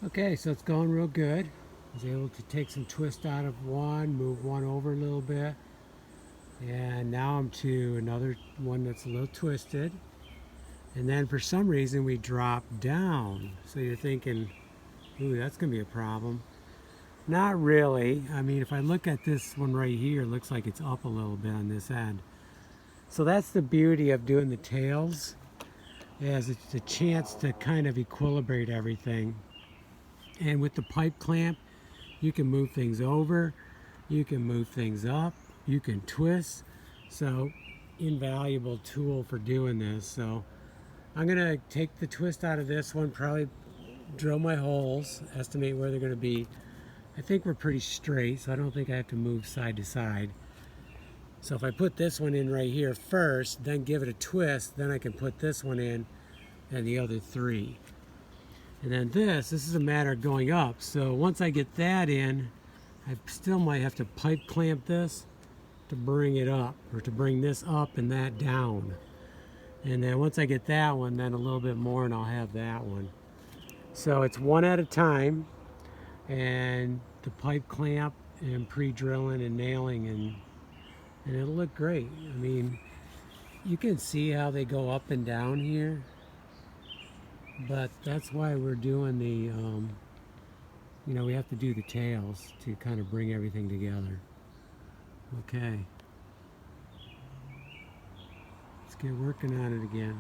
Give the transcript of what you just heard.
Okay, so it's going real good. I was able to take some twist out of one, move one over a little bit, and now I'm to another one that's a little twisted. And then for some reason we drop down. So you're thinking, ooh, that's gonna be a problem. Not really. I mean, if I look at this one right here, it looks like it's up a little bit on this end. So that's the beauty of doing the tails, is it's a chance to kind of equilibrate everything. And with the pipe clamp, you can move things over, you can move things up, you can twist. So invaluable tool for doing this. So I'm gonna take the twist out of this one, probably drill my holes, estimate where they're gonna be. I think we're pretty straight, so I don't think I have to move side to side. So if I put this one in right here first, then give it a twist, then I can put this one in and the other three. And then this is a matter of going up. So once I get that in, I still might have to pipe clamp this to bring it up, or to bring this up and that down. And then once I get that one, then a little bit more and I'll have that one. So it's one at a time, and the pipe clamp and pre-drilling and nailing, and it'll look great. I mean, you can see how they go up and down here, but that's why we're doing the, we have to do the tails to kind of bring everything together. Okay, let's get working on it again.